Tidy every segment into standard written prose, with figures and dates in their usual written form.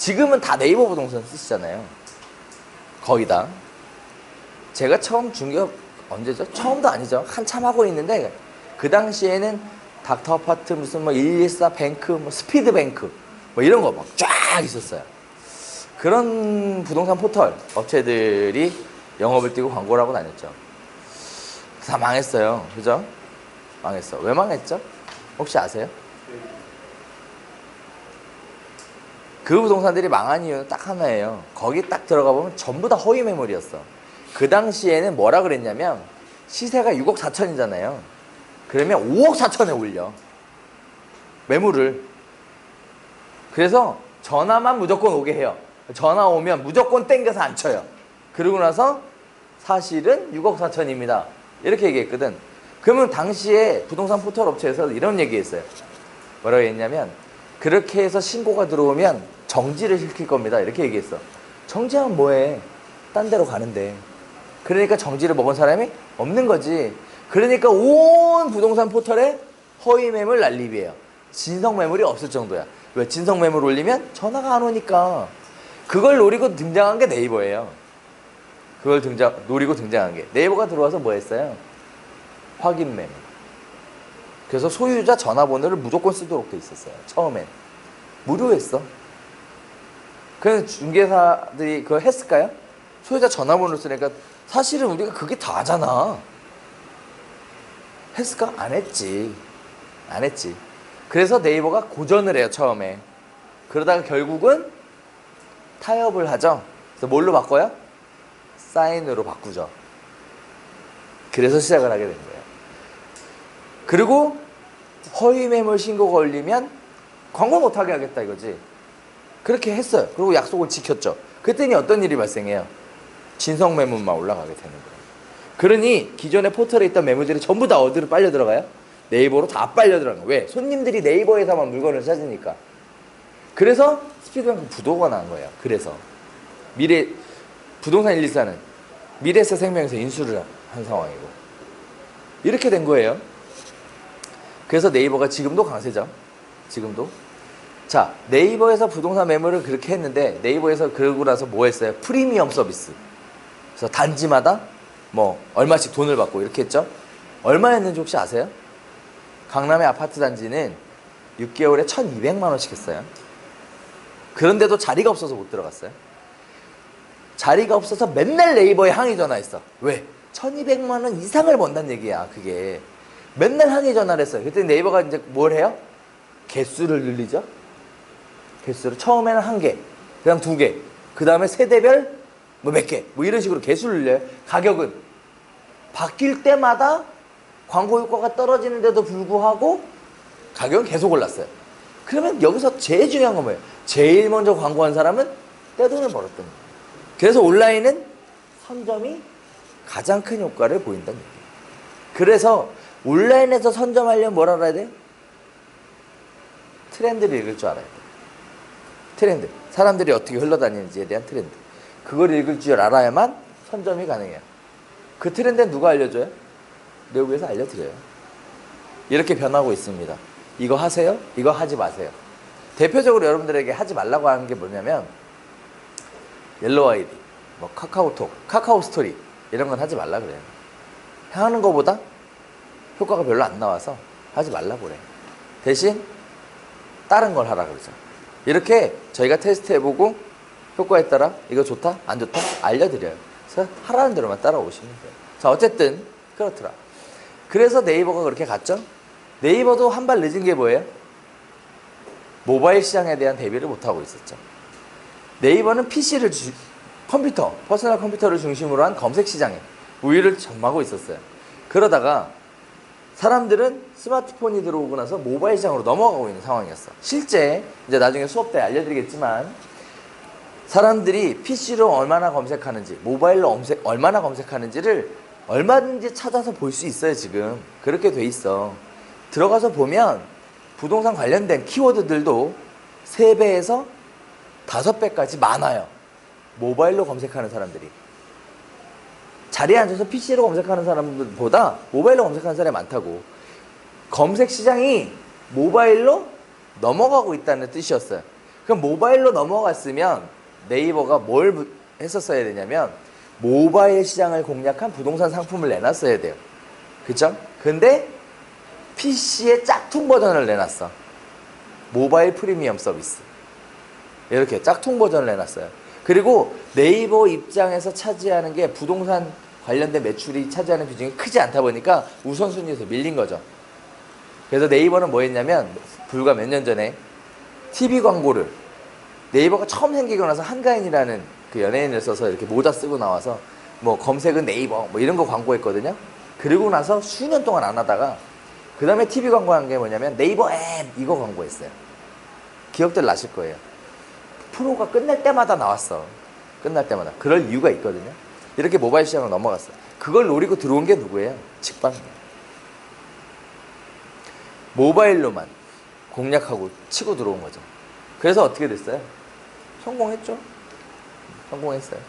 지금은 다 네이버 부동산 쓰시잖아요. 거의 다. 제가 처음 중개업 언제죠? 처음도 아니죠. 한참 하고 있는데 그 당시에는 닥터 아파트 무슨 뭐 114 뱅크, 뭐 스피드 뱅크 뭐 이런 거 막 쫙 있었어요. 그런 부동산 포털 업체들이 영업을 뛰고 광고를 하고 다녔죠. 다 망했어요. 그죠? 망했어. 왜 망했죠? 혹시 아세요? 그 부동산들이 망한 이유는 딱 하나예요. 거기 딱 들어가 보면 전부 다 허위 매물이었어. 그 당시에는 뭐라 그랬냐면 시세가 6억 4천이잖아요. 그러면 5억 4천에 올려. 매물을. 그래서 전화만 무조건 오게 해요. 전화 오면 무조건 땡겨서 안 쳐요. 그러고 나서 사실은 6억 4천입니다. 이렇게 얘기했거든. 그러면 당시에 부동산 포털 업체에서 이런 얘기했어요. 뭐라고 했냐면 그렇게 해서 신고가 들어오면 정지를 시킬 겁니다. 이렇게 얘기했어. 정지하면 뭐해? 딴 데로 가는데. 그러니까 정지를 먹은 사람이 없는 거지. 그러니까 온 부동산 포털에 허위 매물 난립이에요. 진성 매물이 없을 정도야. 왜? 진성 매물 올리면 전화가 안 오니까. 그걸 노리고 등장한 게 네이버예요. 그걸 노리고 등장한 게. 네이버가 들어와서 뭐 했어요? 확인 매물. 그래서 소유자 전화번호를 무조건 쓰도록 돼 있었어요. 처음엔. 무료였어. 그래서 중개사들이 그걸 했을까요? 소유자 전화번호를 쓰니까 사실은 우리가 그게 다잖아. 했을까? 안 했지. 안 했지. 그래서 네이버가 고전을 해요, 처음에. 그러다가 결국은 타협을 하죠. 그래서 뭘로 바꿔요? 사인으로 바꾸죠. 그래서 시작을 하게 된 거예요. 그리고 허위 매물 신고가 걸리면 광고 못하게 하겠다 이거지. 그렇게 했어요. 그리고 약속을 지켰죠. 그랬더니 어떤 일이 발생해요? 진성 매물만 올라가게 되는 거예요. 그러니 기존의 포털에 있던 매물들이 전부 다 어디로 빨려 들어가요? 네이버로 다 빨려 들어가는 거예요. 왜? 손님들이 네이버에서만 물건을 찾으니까. 그래서 스피드뱅크 부도가 난 거예요. 그래서 부동산 124는 미래에셋 생명에서 인수를 한 상황이고 이렇게 된 거예요. 그래서 네이버가 지금도 강세죠. 지금도. 자, 네이버에서 부동산 매물을 그렇게 했는데 네이버에서 그러고 나서 뭐 했어요? 프리미엄 서비스. 그래서 단지마다 뭐 얼마씩 돈을 받고 이렇게 했죠. 얼마였는지 혹시 아세요? 강남의 아파트 단지는 6개월에 1,200만 원씩 했어요. 그런데도 자리가 없어서 못 들어갔어요. 자리가 없어서 맨날 네이버에 항의 전화했어. 왜? 1,200만 원 이상을 번다는 얘기야. 그게 맨날 항의 전화를 했어요. 그때 네이버가 이제 뭘 해요? 개수를 늘리죠. 개수를 처음에는 1개, 그다음 2개, 그 다음에 세대별 뭐 몇 개, 뭐 이런 식으로 개수를 늘려요. 가격은 바뀔 때마다 광고 효과가 떨어지는데도 불구하고 가격은 계속 올랐어요. 그러면 여기서 제일 중요한 건 뭐예요? 제일 먼저 광고한 사람은 떼돈을 벌었던 거예요. 그래서 온라인은 선점이 가장 큰 효과를 보인다는 얘기예요. 그래서 온라인에서 선점하려면 뭘 알아야 돼요? 트렌드를 읽을 줄 알아야 돼요. 트렌드. 사람들이 어떻게 흘러다니는지에 대한 트렌드. 그걸 읽을 줄 알아야만 선점이 가능해요. 그 트렌드는 누가 알려줘요? 내부에서 알려드려요. 이렇게 변하고 있습니다. 이거 하세요? 이거 하지 마세요. 대표적으로 여러분들에게 하지 말라고 하는 게 뭐냐면 옐로우 아이디, 뭐 카카오톡, 카카오 스토리 이런 건 하지 말라 그래요. 하는 거보다 효과가 별로 안 나와서 하지 말라고 그래요. 대신 다른 걸 하라 그러죠. 이렇게 저희가 테스트 해보고 효과에 따라 이거 좋다? 안 좋다? 알려드려요. 그래서 하라는 대로만 따라오시면 돼요. 자, 어쨌든 그렇더라. 그래서 네이버가 그렇게 갔죠. 네이버도 한 발 늦은 게 뭐예요? 모바일 시장에 대한 대비를 못하고 있었죠. 네이버는 PC를 컴퓨터, 퍼스널 컴퓨터를 중심으로 한 검색 시장에 우위를 점하고 있었어요. 그러다가 사람들은 스마트폰이 들어오고 나서 모바일 시장으로 넘어가고 있는 상황이었어. 실제 이제 나중에 수업 때 알려드리겠지만 사람들이 PC로 얼마나 검색하는지, 모바일로 얼마나 검색하는지를 얼마든지 찾아서 볼 수 있어요. 지금 그렇게 돼 있어. 들어가서 보면 부동산 관련된 키워드들도 3배에서 5배까지 많아요. 모바일로 검색하는 사람들이. 자리에 앉아서 PC로 검색하는 사람들보다 모바일로 검색하는 사람이 많다고. 검색 시장이 모바일로 넘어가고 있다는 뜻이었어요. 그럼 모바일로 넘어갔으면 네이버가 뭘 했었어야 되냐면 모바일 시장을 공략한 부동산 상품을 내놨어야 돼요. 그쵸? 근데 PC의 짝퉁 버전을 내놨어. 모바일 프리미엄 서비스. 이렇게 짝퉁 버전을 내놨어요. 그리고 네이버 입장에서 차지하는 게 부동산 관련된 매출이 차지하는 비중이 크지 않다 보니까 우선순위에서 밀린 거죠. 그래서 네이버는 뭐 했냐면 불과 몇 년 전에 TV 광고를 네이버가 처음 생기고 나서 한가인이라는 그 연예인을 써서 이렇게 모자 쓰고 나와서 뭐 검색은 네이버 뭐 이런 거 광고했거든요. 그리고 나서 수년 동안 안 하다가 그 다음에 TV 광고한 게 뭐냐면 네이버 앱 이거 광고했어요. 기억들 나실 거예요. 프로가 끝날 때마다 나왔어. 끝날 때마다. 그럴 이유가 있거든요. 이렇게 모바일 시장으로 넘어갔어. 그걸 노리고 들어온 게 누구예요? 직방이에요. 모바일로만 공략하고 치고 들어온 거죠. 그래서 어떻게 됐어요? 성공했죠. 성공했어요.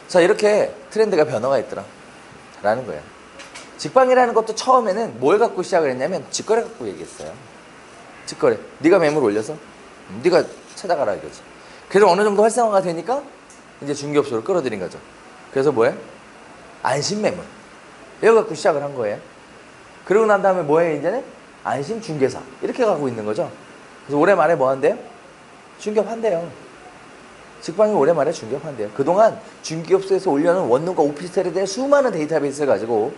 자, 이렇게 트렌드가 변화가 있더라 라는 거예요. 직방이라는 것도 처음에는 뭘 갖고 시작을 했냐면 직거래 갖고 얘기했어요. 직거래. 네가 매물 올려서 네가 찾아가라 이거지. 그래서 어느 정도 활성화가 되니까 이제 중개업소를 끌어들인 거죠. 그래서 뭐해? 안심매물. 이거 갖고 시작을 한 거예요. 그러고 난 다음에 뭐해 이제는? 안심중개사. 이렇게 가고 있는 거죠. 그래서 올해 말에 뭐 한대요? 중개업한대요. 직방이 올해 말에 중개업한대요. 그동안 중개업소에서 올려놓은 원룸과 오피스텔에 대해 수많은 데이터베이스를 가지고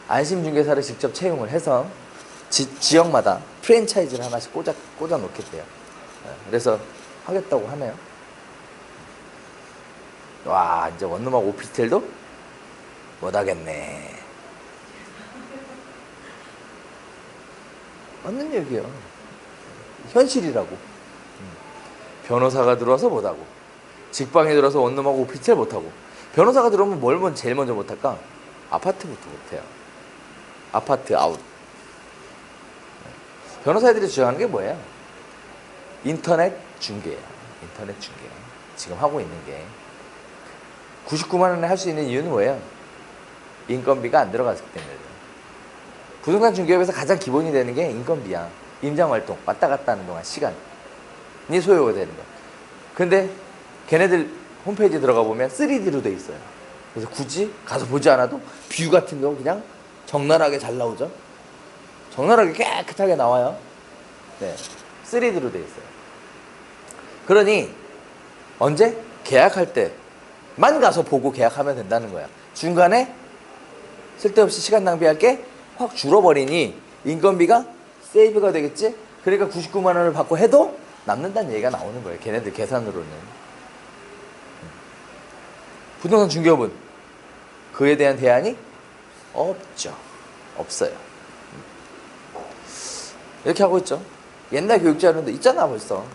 안심중개사를 직접 채용을 해서 지역마다 프랜차이즈를 하나씩 꽂아 놓겠대요. 그래서 하겠다고 하네요. 와, 이제 원룸하고 오피스텔도 못하겠네. 맞는 얘기예요. 현실이라고. 변호사가 들어와서 못하고, 직방에 들어와서 원룸하고 오피스텔 못하고, 변호사가 들어오면 뭘 제일 먼저 못할까? 아파트부터 못해요. 아파트 아웃. 변호사들이 주장하는 게 뭐예요? 인터넷 중개예요. 인터넷 중개. 지금 하고 있는 게 99만 원에 할 수 있는 이유는 뭐예요? 인건비가 안 들어갔기 때문에. 부동산 중개업에서 가장 기본이 되는 게 인건비야. 임장활동 왔다 갔다 하는 동안 시간이 소요가 되는 거야. 근데 걔네들 홈페이지 들어가 보면 3D로 돼 있어요. 그래서 굳이 가서 보지 않아도 뷰 같은 거 그냥 적나라하게 잘 나오죠. 적나라하게 깨끗하게 나와요. 네, 3D로 돼 있어요. 그러니 언제? 계약할 때만 가서 보고 계약하면 된다는 거야. 중간에 쓸데없이 시간 낭비할 게 확 줄어버리니 인건비가 세이브가 되겠지? 그러니까 99만 원을 받고 해도 남는다는 얘기가 나오는 거예요. 걔네들 계산으로는. 부동산 중개업은 그에 대한 대안이 없죠. 없어요. 이렇게 하고 있죠. 옛날 교육자료도 있잖아 벌써.